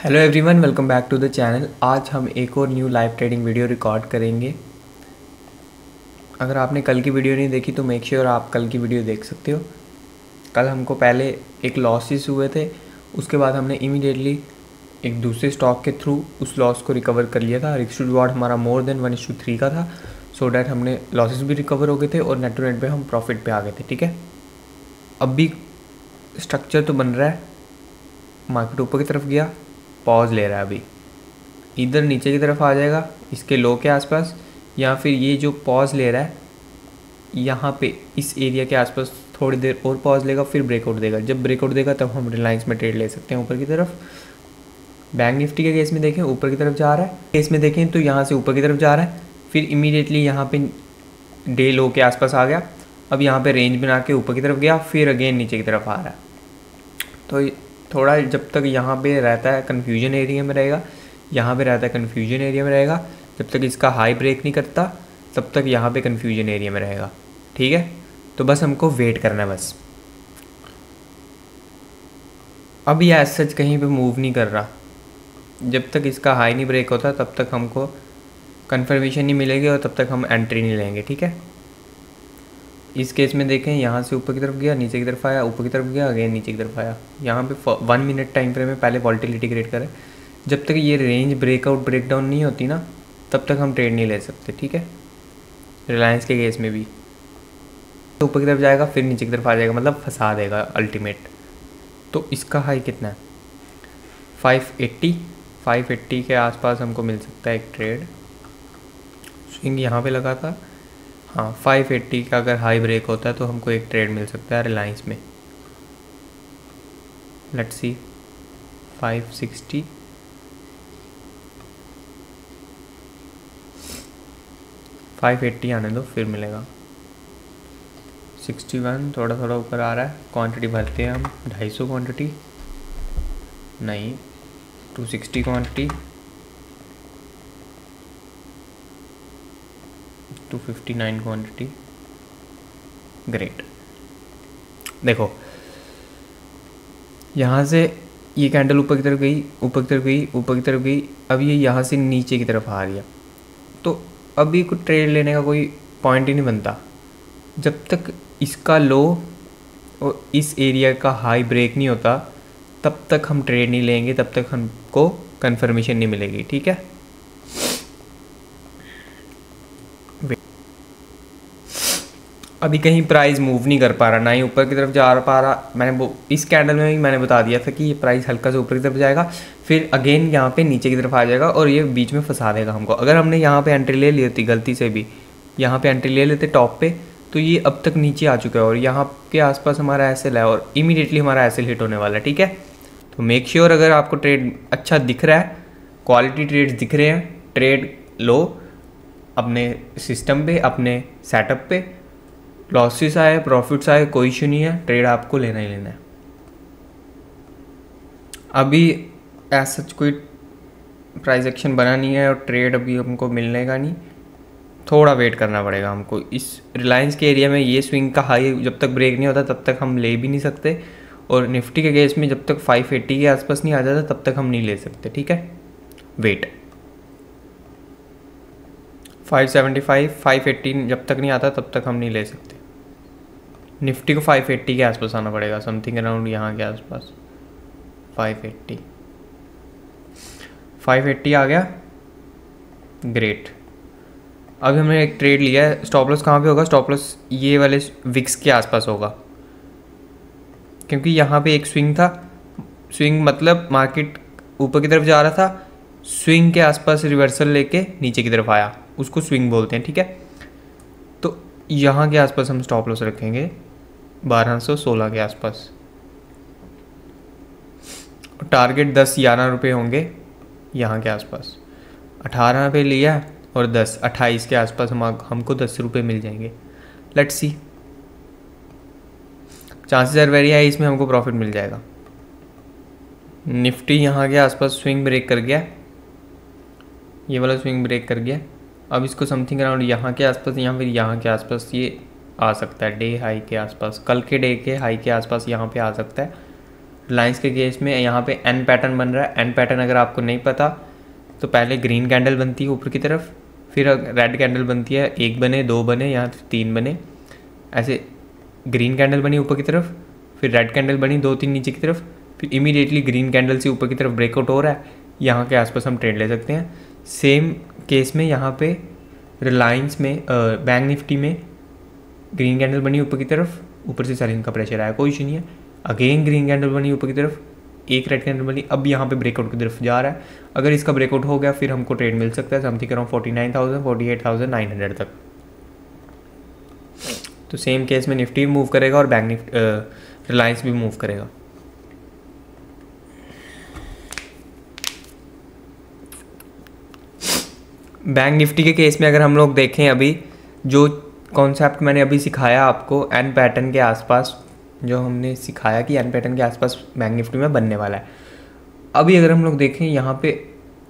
Hello everyone, welcome back to the channel. आज हम एक और new live trading video record करेंगे। अगर आपने कल की वीडियो नहीं देखी तो मेक श्योर आप कल की वीडियो देख सकते हो। कल हमको पहले एक लॉसेस हुए थे, उसके बाद हमने इमीडिएटली एक दूसरे स्टॉक के थ्रू उस लॉस को रिकवर कर लिया था। रिस्क टू रिवॉर्ड हमारा मोर देन 1:3 का था, सो डैट हमने लॉसेस भी रिकवर हो गए थे और नेट टू नेट पे हम प्रॉफिट पे आ गए थे। ठीक है, अब भी स्ट्रक्चर तो बन रहा है। मार्केट ऊपर की तरफ गया, पॉज ले रहा है, अभी इधर नीचे की तरफ आ जाएगा इसके लो के आसपास, या फिर ये जो पॉज ले रहा है यहाँ पे इस एरिया के आसपास थोड़ी देर और पॉज लेगा, फिर ब्रेकआउट देगा। जब ब्रेकआउट देगा तब हम रिलायंस में ट्रेड ले सकते हैं ऊपर की तरफ। बैंक निफ्टी के केस में देखें ऊपर की तरफ जा रहा है, केस में देखें तो यहाँ से ऊपर की तरफ जा रहा है, फिर इमीडिएटली यहाँ पे डे लो के आसपास आ गया। अब यहाँ पे रेंज बना के ऊपर की तरफ गया, फिर अगेन नीचे की तरफ आ रहा है। तो थोड़ा जब तक यहाँ पे रहता है कन्फ्यूजन एरिया में रहेगा, यहाँ पे रहता है कन्फ्यूजन एरिया में रहेगा, जब तक इसका हाई ब्रेक नहीं करता तब तक यहाँ पे कन्फ्यूजन एरिया में रहेगा। ठीक है, तो बस हमको वेट करना है बस। अब ये एज सच कहीं पे मूव नहीं कर रहा, जब तक इसका हाई नहीं ब्रेक होता तब तक हमको कन्फर्मेशन नहीं मिलेगी और तब तक हम एंट्री नहीं लेंगे। ठीक है, इस केस में देखें यहाँ से ऊपर की तरफ गया, नीचे की तरफ आया, ऊपर की तरफ गया, अगेन नीचे की तरफ आया। यहाँ पे 1 मिनट टाइम फ्रेम में पहले वॉल्टिलिटी क्रिएट करे। जब तक ये रेंज ब्रेकआउट ब्रेकडाउन नहीं होती ना तब तक हम ट्रेड नहीं ले सकते। ठीक है, रिलायंस के केस में भी तो ऊपर की तरफ जाएगा फिर नीचे की तरफ आ जाएगा, मतलब फंसा देगा अल्टीमेट। तो इसका हाई कितना है? 580 के आसपास हमको मिल सकता है एक ट्रेड। स्विंग यहाँ पे लगा था, हाँ 580 का अगर हाई ब्रेक होता है तो हमको एक ट्रेड मिल सकता है रिलायंस में। लेट्स सी 560, आने दो फिर मिलेगा। 61 थोड़ा थोड़ा ऊपर आ रहा है। क्वांटिटी भरते हैं हम, 250 क्वांटिटी नहीं, 260 क्वांटिटी, 259 क्वांटिटी। ग्रेट, देखो यहाँ से ये कैंडल ऊपर की तरफ गई, ऊपर की तरफ गई, ऊपर की तरफ गई, अब ये यहाँ से नीचे की तरफ आ रही है। तो अभी कुछ ट्रेड लेने का कोई पॉइंट ही नहीं बनता जब तक इसका लो और इस एरिया का हाई ब्रेक नहीं होता, तब तक हम ट्रेड नहीं लेंगे, तब तक हमको कंफर्मेशन नहीं मिलेगी। ठीक है, अभी कहीं प्राइस मूव नहीं कर पा रहा, ना ही ऊपर की तरफ जा पा रहा। मैंने वो इस कैंडल में भी मैंने बता दिया था कि ये प्राइस हल्का से ऊपर की तरफ जाएगा, फिर अगेन यहाँ पे नीचे की तरफ आ जाएगा और ये बीच में फंसा देगा हमको। अगर हमने यहाँ पे एंट्री ले ली होती गलती से भी, यहाँ पे एंट्री ले लेते टॉप पे, तो ये अब तक नीचे आ चुका है और यहाँ के आसपास हमारा एसएल है और इमीडिएटली हमारा एसएल हिट होने वाला है। ठीक है, तो मेक श्योर अगर आपको ट्रेड अच्छा दिख रहा है, क्वालिटी ट्रेड्स दिख रहे हैं, ट्रेड लो अपने सिस्टम पे, अपने सेटअप पे। लॉसेस आए प्रॉफिट्स आए कोई इशू नहीं है, ट्रेड आपको लेना ही लेना है। अभी एज सच कोई प्राइस एक्शन बना नहीं है और ट्रेड अभी हमको मिलने का नहीं, थोड़ा वेट करना पड़ेगा हमको। इस रिलायंस के एरिया में ये स्विंग का हाई जब तक ब्रेक नहीं होता तब तक हम ले भी नहीं सकते, और निफ्टी के केस में जब तक 580 के आसपास नहीं आ जाता तब तक हम नहीं ले सकते। ठीक है, वेट 575 580 जब तक नहीं आता तब तक हम नहीं ले सकते। निफ्टी को 580 के आसपास आना पड़ेगा, समथिंग अराउंड यहाँ के आसपास। 580 आ गया, ग्रेट। अभी हमने एक ट्रेड लिया है। स्टॉप लॉस कहाँ पे होगा? स्टॉप लॉस ये वाले विक्स के आसपास होगा, क्योंकि यहाँ पे एक स्विंग था। स्विंग मतलब मार्केट ऊपर की तरफ जा रहा था, स्विंग के आसपास रिवर्सल लेके नीचे की तरफ आया, उसको स्विंग बोलते हैं। ठीक है, तो यहाँ के आसपास हम स्टॉप लॉस रखेंगे 1216 के आसपास। टारगेट 10-11 रुपये होंगे यहाँ के आसपास। 18 पे लिया और 10-28 के आसपास हमको 10 रुपये मिल जाएंगे। Let's see, chances are very high इसमें हमको प्रॉफिट मिल जाएगा। निफ्टी यहाँ के आसपास स्विंग ब्रेक कर गया, ये वाला स्विंग ब्रेक कर गया। अब इसको समथिंग अराउंड यहाँ के आसपास या फिर यहाँ के आसपास ये आ सकता है, डे हाई के आसपास, कल के डे के हाई के आसपास यहाँ पे आ सकता है। रिलायंस के केस में यहाँ पे एन पैटर्न बन रहा है। एन पैटर्न अगर आपको नहीं पता तो पहले ग्रीन कैंडल बनती है ऊपर की तरफ, फिर रेड कैंडल बनती है, एक बने, दो बने, यहाँ 3 बने, ऐसे ग्रीन कैंडल बनी ऊपर की तरफ, फिर रेड कैंडल बनी 2-3 नीचे की तरफ, फिर इमीडिएटली ग्रीन कैंडल से ऊपर की तरफ ब्रेकआउट हो रहा है, यहाँ के आसपास हम ट्रेड ले सकते हैं। सेम केस में यहाँ पे रिलायंस में बैंक निफ्टी में ग्रीन कैंडल बनी ऊपर की तरफ, ऊपर से सेलिंग का प्रेशर आया, कोई इशू नहीं है। अगेन ग्रीन कैंडल बनी ऊपर की तरफ, एक रेड कैंडल बनी, अब यहाँ पे ब्रेकआउट की तरफ जा रहा है। अगर इसका ब्रेकआउट हो गया फिर हमको ट्रेड मिल सकता है समथिंग अराउंड 49,000 48,900 तक। तो सेम केस में निफ्टी मूव करेगा और बैंक निफ्टी रिलायंस भी मूव करेगा। बैंक निफ्टी के केस में अगर हम लोग देखें, अभी जो कॉन्सेप्ट मैंने अभी सिखाया आपको एन पैटर्न के आसपास, जो हमने सिखाया कि एन पैटर्न के आसपास बैंक निफ्टी में बनने वाला है, अभी अगर हम लोग देखें यहाँ पे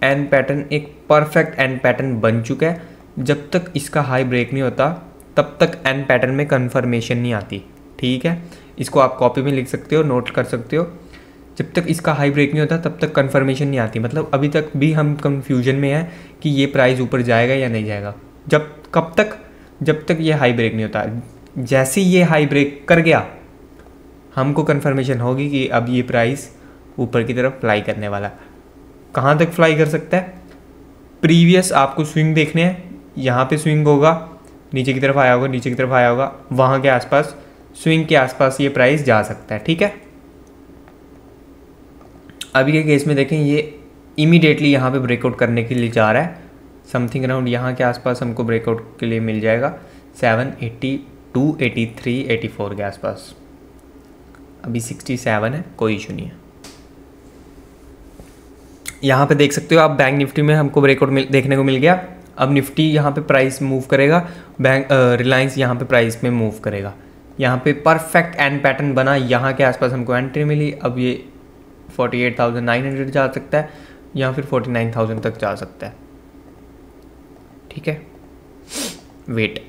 एन पैटर्न एक परफेक्ट एन पैटर्न बन चुका है। जब तक इसका हाई ब्रेक नहीं होता तब तक एन पैटर्न में कन्फर्मेशन नहीं आती, ठीक है। इसको आप कॉपी में लिख सकते हो, नोट कर सकते हो। जब तक इसका हाई ब्रेक नहीं होता तब तक कन्फर्मेशन नहीं आती, मतलब अभी तक भी हम कन्फ्यूजन में हैं कि ये प्राइस ऊपर जाएगा या नहीं जाएगा। कब तक? जब तक ये हाई ब्रेक नहीं होता। जैसे ये हाई ब्रेक कर गया हमको कन्फर्मेशन होगी कि अब ये प्राइस ऊपर की तरफ फ्लाई करने वाला है। कहाँ तक फ्लाई कर सकता है? प्रीवियस आपको स्विंग देखने हैं, यहाँ पे स्विंग होगा, नीचे की तरफ आया होगा, नीचे की तरफ आया होगा, वहाँ के आसपास स्विंग के आसपास ये प्राइस जा सकता है, ठीक है। अभी के केस में देखें ये इमीडिएटली यहाँ पे ब्रेकआउट करने के लिए जा रहा है, समथिंग अराउंड यहाँ के आसपास हमको ब्रेकआउट के लिए मिल जाएगा 782, 83, 84 के आसपास। अभी 67 है, कोई इशू नहीं है। यहाँ पे देख सकते हो आप बैंक निफ्टी में हमको ब्रेकआउट देखने को मिल गया। अब निफ्टी यहाँ पे प्राइस मूव करेगा, बैंक रिलायंस यहाँ पे प्राइस में मूव करेगा। यहाँ पे परफेक्ट एन पैटर्न बना, यहाँ के आसपास हमको एंट्री मिली। अब ये 48,900 जा सकता है या फिर 49,000 तक जा सकता है, ठीक है। वेट,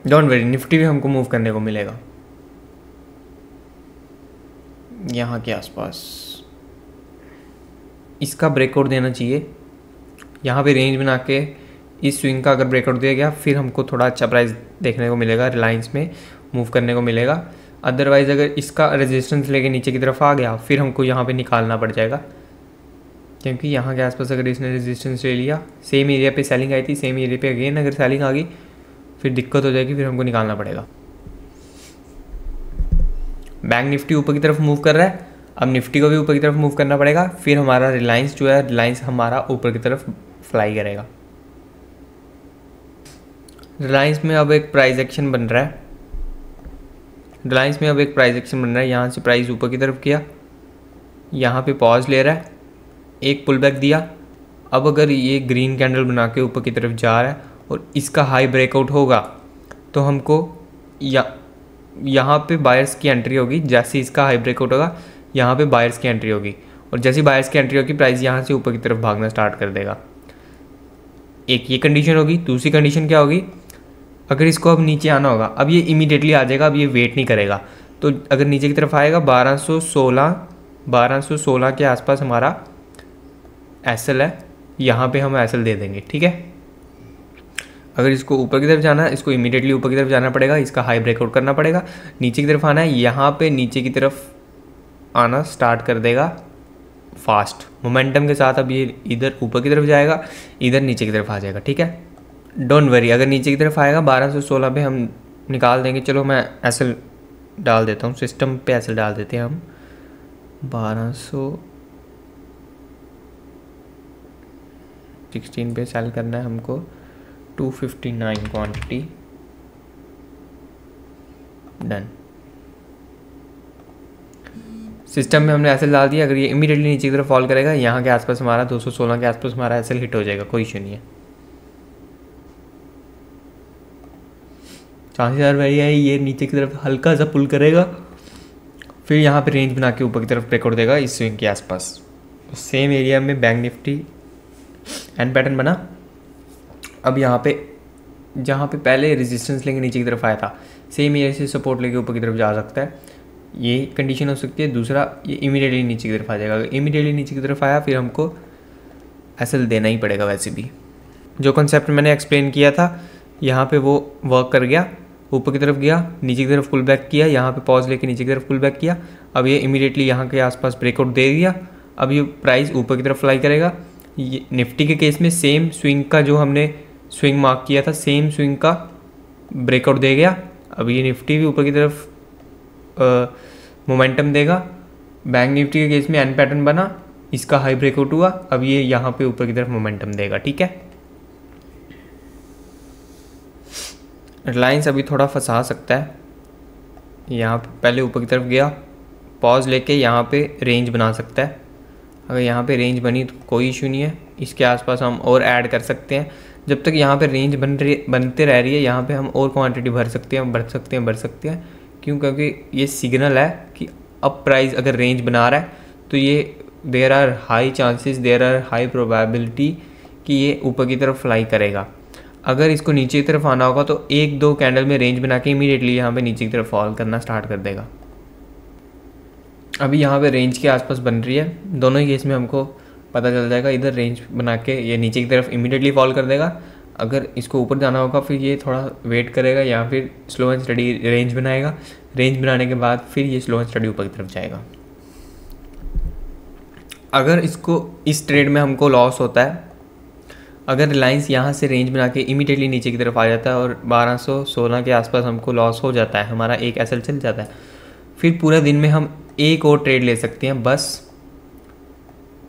डोंट वरी, निफ्टी भी हमको मूव करने को मिलेगा यहाँ के आसपास। इसका ब्रेकआउट देना चाहिए, यहाँ पे रेंज बना के इस स्विंग का अगर ब्रेकआउट दिया गया फिर हमको थोड़ा अच्छा प्राइस देखने को मिलेगा, रिलायंस में मूव करने को मिलेगा। अदरवाइज़ अगर इसका रेजिस्टेंस लेके नीचे की तरफ आ गया फिर हमको यहाँ पे निकालना पड़ जाएगा, क्योंकि यहाँ के आसपास अगर इसने रेजिस्टेंस ले लिया, सेम एरिया पे सेलिंग आई थी, सेम एरिया पे अगेन अगर सेलिंग आ गई फिर दिक्कत हो जाएगी, फिर हमको निकालना पड़ेगा। बैंक निफ्टी ऊपर की तरफ मूव कर रहा है, अब निफ्टी को भी ऊपर की तरफ मूव करना पड़ेगा, फिर हमारा रिलायंस जो है, रिलायंस हमारा ऊपर की तरफ फ्लाई करेगा। रिलायंस में अब एक प्राइस एक्शन बन रहा है, रिलायंस में अब एक प्राइस एक्शन बन रहा है। यहाँ से प्राइस ऊपर की तरफ किया, यहाँ पे पॉज ले रहा है, एक पुल बैक दिया। अब अगर ये ग्रीन कैंडल बना के ऊपर की तरफ जा रहा है और इसका हाई ब्रेकआउट होगा तो हमको यहाँ पे बायर्स की एंट्री होगी। जैसे इसका हाई ब्रेकआउट होगा यहाँ पे बायर्स की एंट्री होगी, और जैसे बायर्स की एंट्री होगी प्राइस यहाँ से ऊपर की तरफ भागना स्टार्ट कर देगा। एक ये कंडीशन होगी। दूसरी कंडीशन क्या होगी, अगर इसको अब नीचे आना होगा, अब ये इमीडिएटली आ जाएगा, अब ये वेट नहीं करेगा। तो अगर नीचे की तरफ आएगा 1216 के आसपास हमारा एसएल है, यहाँ पे हम एसएल दे देंगे, ठीक है। अगर इसको ऊपर की तरफ जाना है, इसको इमीडिएटली ऊपर की तरफ जाना पड़ेगा, इसका हाई ब्रेकआउट करना पड़ेगा। नीचे की तरफ आना है, यहाँ पे नीचे की तरफ आना स्टार्ट कर देगा फास्ट मोमेंटम के साथ। अब ये इधर ऊपर की तरफ जाएगा, इधर नीचे की तरफ आ जाएगा, ठीक है। डोंट वरी, अगर नीचे की तरफ आएगा 1216 पे हम निकाल देंगे। चलो मैं एसएल डाल देता हूँ, सिस्टम पे एसएल डाल देते हैं हम। 1216 पे सेल करना है हमको, 259 क्वांटिटी, डन। सिस्टम में हमने एसएल डाल दिया। अगर ये इमीडिएटली नीचे की तरफ फॉल करेगा, यहाँ के आसपास हमारा 216 के आसपास हमारा एसएल हिट हो जाएगा, कोई इशू नहीं है। चांसेस बढ़िया है ये नीचे की तरफ हल्का सा पुल करेगा, फिर यहाँ पे रेंज बना के ऊपर की तरफ ब्रेकआउट देगा इस स्विंग के आसपास। तो सेम एरिया में बैंक निफ्टी एन पैटर्न बना। अब यहाँ पे जहाँ पे पहले रेजिस्टेंस लेके नीचे की तरफ आया था, सेम एरिया से सपोर्ट लेके ऊपर की तरफ जा सकता है। ये कंडीशन हो सकती है। दूसरा, ये इमीडिएटली नीचे की तरफ आ जाएगा। अगर इमीडिएटली नीचे की तरफ आया फिर हमको एसएल देना ही पड़ेगा। वैसे भी जो कंसेप्ट मैंने एक्सप्लेन किया था यहाँ पे वो वर्क कर गया। ऊपर की तरफ गया, नीचे की तरफ पुल बैक किया, यहाँ पे पॉज लेके नीचे की तरफ पुल बैक किया। अब ये इमीडिएटली यहाँ के आसपास ब्रेकआउट दे दिया। अब ये प्राइस ऊपर की तरफ फ्लाई करेगा। ये निफ्टी के केस में सेम स्विंग का जो हमने स्विंग मार्क किया था, सेम स्विंग का ब्रेकआउट दे गया। अब ये निफ्टी भी ऊपर की तरफ मोमेंटम देगा। बैंक निफ्टी के केस में एन पैटर्न बना, इसका हाई ब्रेकआउट हुआ। अब ये यहाँ पे ऊपर की तरफ मोमेंटम देगा। ठीक है, रिलायंस अभी थोड़ा फंसा सकता है। यहाँ पे पहले ऊपर की तरफ गया, पॉज लेके यहाँ पे रेंज बना सकता है। अगर यहाँ पे रेंज बनी तो कोई इशू नहीं है, इसके आसपास हम और ऐड कर सकते हैं। जब तक यहाँ पे रेंज बनते रह रही है, यहाँ पे हम और क्वांटिटी भर सकते हैं, बढ़ सकते हैं। क्यों? क्योंकि ये सिग्नल है कि अब प्राइस अगर रेंज बना रहा है तो ये there are high chances, there are high probability कि ये ऊपर की तरफ फ्लाई करेगा। अगर इसको नीचे की तरफ आना होगा तो एक दो कैंडल में रेंज बना के इमीडिएटली यहाँ पे नीचे की तरफ फॉल करना स्टार्ट कर देगा। अभी यहाँ पे रेंज के आसपास बन रही है, दोनों ही केस में हमको पता चल जाएगा। इधर रेंज बना के ये नीचे की तरफ इमीडिएटली फॉल कर देगा। अगर इसको ऊपर जाना होगा फिर ये थोड़ा वेट करेगा या फिर स्लो एंड स्टडी रेंज बनाएगा। रेंज बनाने के बाद फिर ये स्लो एंड स्टडी ऊपर की तरफ जाएगा। अगर इसको इस ट्रेड में हमको लॉस होता है, अगर रिलायंस यहाँ से रेंज बना के इमीडिएटली नीचे की तरफ आ जाता है और 1216 के आसपास हमको लॉस हो जाता है, हमारा एक एसएल चल जाता है, फिर पूरा दिन में हम एक और ट्रेड ले सकते हैं। बस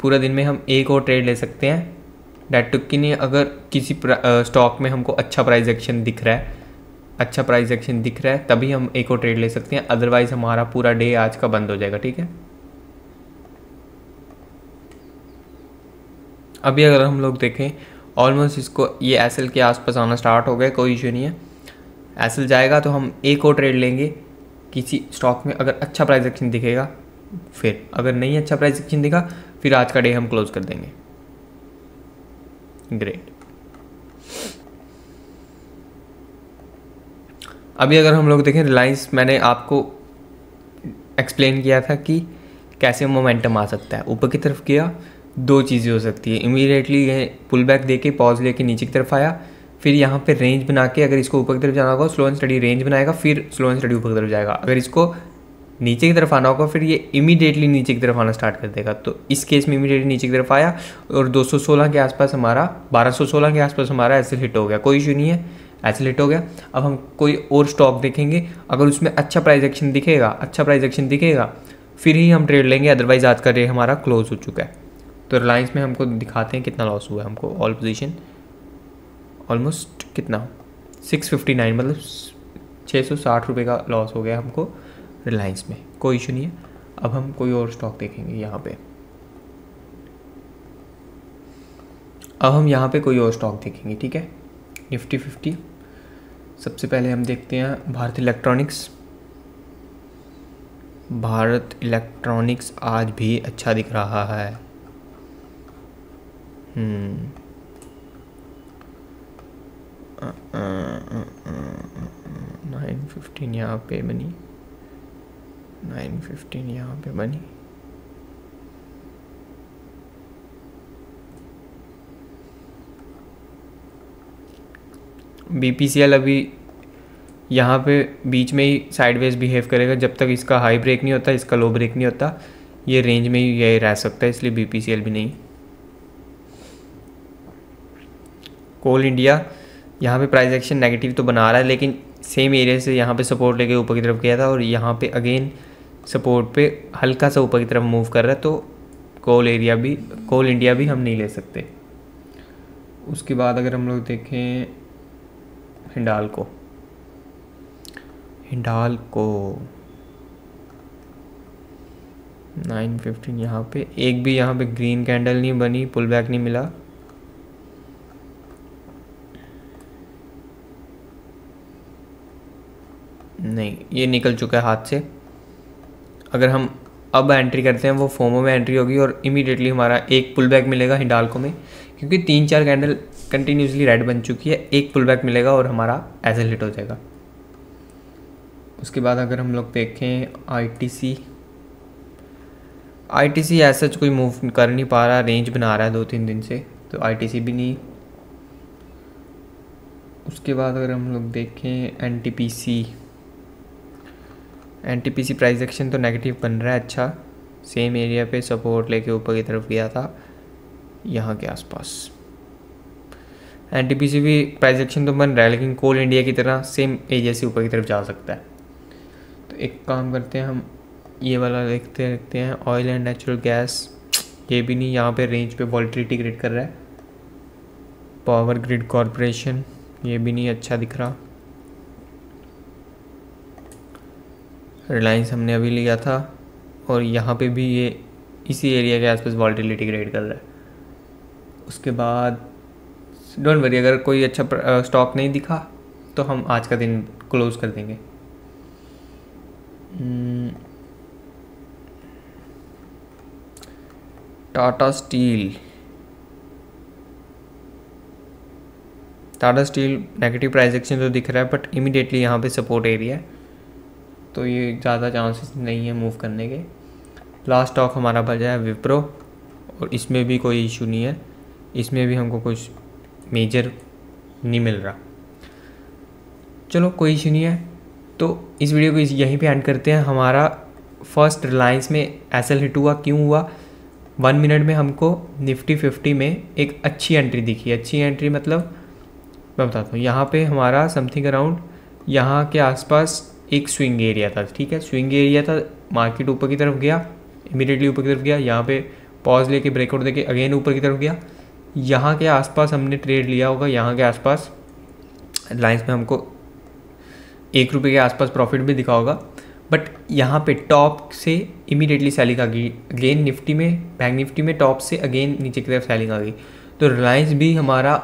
पूरा दिन में हम एक और ट्रेड ले सकते हैं। डेट टुक की नहीं। अगर किसी स्टॉक में हमको अच्छा प्राइस एक्शन दिख रहा है तभी हम एक और ट्रेड ले सकते हैं। अदरवाइज हमारा पूरा डे आज का बंद हो जाएगा। ठीक है, अभी अगर हम लोग देखें ऑलमोस्ट इसको ये एसएल के आसपास आना स्टार्ट हो गया, कोई इशू नहीं है। एसएल जाएगा तो हम एक और ट्रेड लेंगे किसी स्टॉक में, अगर अच्छा प्राइस एक्शन दिखेगा। फिर अगर नहीं अच्छा प्राइस एक्शन दिखा फिर आज का डे हम क्लोज कर देंगे। ग्रेट। अभी अगर हम लोग देखें रिलायंस, मैंने आपको एक्सप्लेन किया था कि कैसे मोमेंटम आ सकता है। ऊपर की तरफ गया, दो चीज़ें हो सकती है। इमीडिएटली ये पुल बैक देके पॉज लेके नीचे की तरफ आया, फिर यहाँ पे रेंज बना के अगर इसको ऊपर की तरफ जाना होगा स्लो एंड स्टडी रेंज बनाएगा, फिर स्लो एंड स्टडी ऊपर की तरफ जाएगा। अगर इसको नीचे की तरफ आना होगा फिर ये इमीडिएटली नीचे की तरफ आना स्टार्ट कर देगा। तो इस केस में इमीडिएटली नीचे की तरफ आया और 216 के आसपास हमारा 1216 के आसपास हमारा एसएल हिट हो गया, कोई इशू नहीं है, एसएल हिट हो गया। अब हम कोई और स्टॉक देखेंगे, अगर उसमें अच्छा प्राइस एक्शन दिखेगा फिर ही हम ट्रेड लेंगे, अदरवाइज आज का डे हमारा क्लोज हो चुका है। तो रिलायंस में हमको दिखाते हैं कितना लॉस हुआ है हमको। ऑल पोजीशन ऑलमोस्ट कितना 659, मतलब 660 रुपये का लॉस हो गया हमको रिलायंस में। कोई इशू नहीं है। अब हम कोई और स्टॉक देखेंगे यहाँ पे। अब हम यहाँ पे कोई और स्टॉक देखेंगे। ठीक है, निफ्टी 50। सबसे पहले हम देखते हैं भारत इलेक्ट्रॉनिक्स। भारत इलेक्ट्रॉनिक्स आज भी अच्छा दिख रहा है। 915 यहाँ पे बनी, 915 यहाँ पे बनी। BPCL अभी यहाँ पे बीच में ही साइडवेज बिहेव करेगा जब तक इसका हाई ब्रेक नहीं होता, इसका लो ब्रेक नहीं होता। ये रेंज में ही यही रह सकता है, इसलिए BPCL भी नहीं। कोल इंडिया यहाँ पे प्राइस एक्शन नेगेटिव तो बना रहा है, लेकिन सेम एरिया से यहाँ पे सपोर्ट लेके ऊपर की तरफ गया था और यहाँ पे अगेन सपोर्ट पे हल्का सा ऊपर की तरफ मूव कर रहा है। तो कोल इंडिया भी हम नहीं ले सकते। उसके बाद अगर हम लोग देखें हिंडाल्को 915 यहाँ पे, एक भी यहाँ पे ग्रीन कैंडल नहीं बनी, पुल बैक नहीं मिला। नहीं, ये निकल चुका है हाथ से। अगर हम अब एंट्री करते हैं वो फोमो में एंट्री होगी और इमीडिएटली हमारा एक पुल बैक मिलेगा हिंडाल्को में, क्योंकि 3-4 कैंडल कंटिन्यूसली रेड बन चुकी है। एक पुल बैक मिलेगा और हमारा एसएल हिट हो जाएगा। उसके बाद अगर हम लोग देखें आईटीसी ऐसा कोई मूव कर नहीं पा रहा, रेंज बना रहा है 2-3 दिन से, तो आईटीसी भी नहीं। उसके बाद अगर हम लोग देखें एनटीपीसी प्राइस एक्शन तो नेगेटिव बन रहा है। अच्छा, सेम एरिया पे सपोर्ट लेके ऊपर की तरफ गया था यहाँ के आसपास। एनटीपीसी भी प्राइस एक्शन तो बन रहा है, लेकिन कोल इंडिया की तरह सेम एरिया से ऊपर की तरफ जा सकता है। तो एक काम करते हैं, हम ये वाला देखते हैं ऑयल एंड नेचुरल गैस। ये भी नहीं, यहाँ पे रेंज पे वॉल्टिलिटी क्रिएट कर रहा है। पावर ग्रिड कॉरपोरेशन, ये भी नहीं अच्छा दिख रहा। रिलायंस हमने अभी लिया था और यहाँ पे भी ये इसी एरिया के आसपास वॉल्टिलिटी क्रिएट कर रहा है। उसके बाद डोंट वरी, अगर कोई अच्छा स्टॉक नहीं दिखा तो हम आज का दिन क्लोज कर देंगे। Tata steel negative price action तो दिख रहा है, बट इमीडिएटली यहाँ पे सपोर्ट एरिया है, तो ये ज़्यादा चांसेस नहीं है मूव करने के। लास्ट स्टॉक हमारा बचा है विप्रो, और इसमें भी कोई इशू नहीं है, इसमें भी हमको कुछ मेजर नहीं मिल रहा। चलो कोई इशू नहीं है, तो इस वीडियो को यहीं पे एंड करते हैं। हमारा फर्स्ट रिलायंस में एसएल हिट हुआ, क्यों हुआ? 1 मिनट में हमको निफ्टी 50 में एक अच्छी एंट्री दिखी। अच्छी एंट्री मतलब मैं बताता हूँ, यहाँ पे हमारा समथिंग अराउंड यहाँ के आसपास एक स्विंग एरिया था, ठीक है, स्विंग एरिया था। मार्केट ऊपर की तरफ गया, इमीडिएटली ऊपर की तरफ गया, यहाँ पे पॉज लेके ब्रेकआउट देके अगेन ऊपर की तरफ गया। यहाँ के आसपास हमने ट्रेड लिया होगा, यहाँ के आसपास रिलायंस में हमको ₹1 के आसपास प्रॉफिट भी दिखा होगा, बट यहाँ पे टॉप से इमीडिएटली सेलिंग आ गई। अगेन निफ्टी में, बैंक निफ्टी में टॉप से अगेन नीचे की तरफ सेलिंग आ गई। तो रिलायंस भी हमारा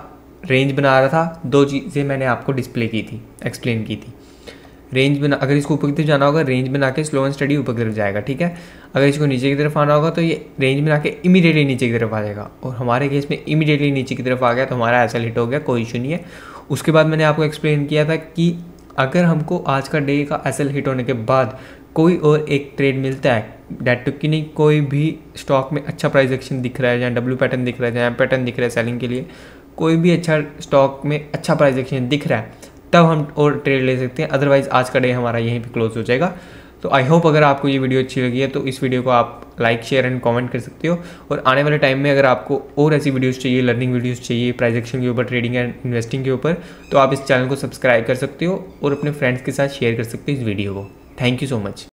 रेंज बना रहा था। 2 चीज़ें मैंने आपको डिस्प्ले की थी, एक्सप्लेन की थी। रेंज बना, अगर इसको ऊपर की तरफ जाना होगा, रेंज बना के स्लो एंड स्टडी ऊपर की तरफ जाएगा, ठीक है। अगर इसको नीचे की तरफ आना होगा तो ये रेंज बना के इमीडिएटली नीचे की तरफ आ जाएगा, और हमारे केस में इमीडिएटली नीचे की तरफ आ गया, तो हमारा एसएल हिट हो गया, कोई इशू नहीं है। उसके बाद मैंने आपको एक्सप्लेन किया था कि अगर हमको आज का डे का एसएल हिट होने के बाद कोई और एक ट्रेड मिलता है, डेट टू की नहीं, कोई भी स्टॉक में अच्छा प्राइस एक्शन दिख रहा है, जहाँ डब्ल्यू पैटर्न दिख रहा है, जहाँ पैटर्न दिख रहा है सेलिंग के लिए, कोई भी अच्छा स्टॉक में अच्छा प्राइस एक्शन दिख रहा है, तब हम और ट्रेड ले सकते हैं। अदरवाइज आज का डे हमारा यहीं पे क्लोज हो जाएगा। तो आई होप अगर आपको ये वीडियो अच्छी लगी है तो इस वीडियो को आप लाइक, शेयर एंड कमेंट कर सकते हो। और आने वाले टाइम में अगर आपको और ऐसी वीडियोस चाहिए, लर्निंग वीडियोस चाहिए प्राइस एक्शन के ऊपर, ट्रेडिंग एंड इन्वेस्टिंग के ऊपर, तो आप इस चैनल को सब्सक्राइब कर सकते हो और अपने फ्रेंड्स के साथ शेयर कर सकते हो इस वीडियो को। Thank you so much.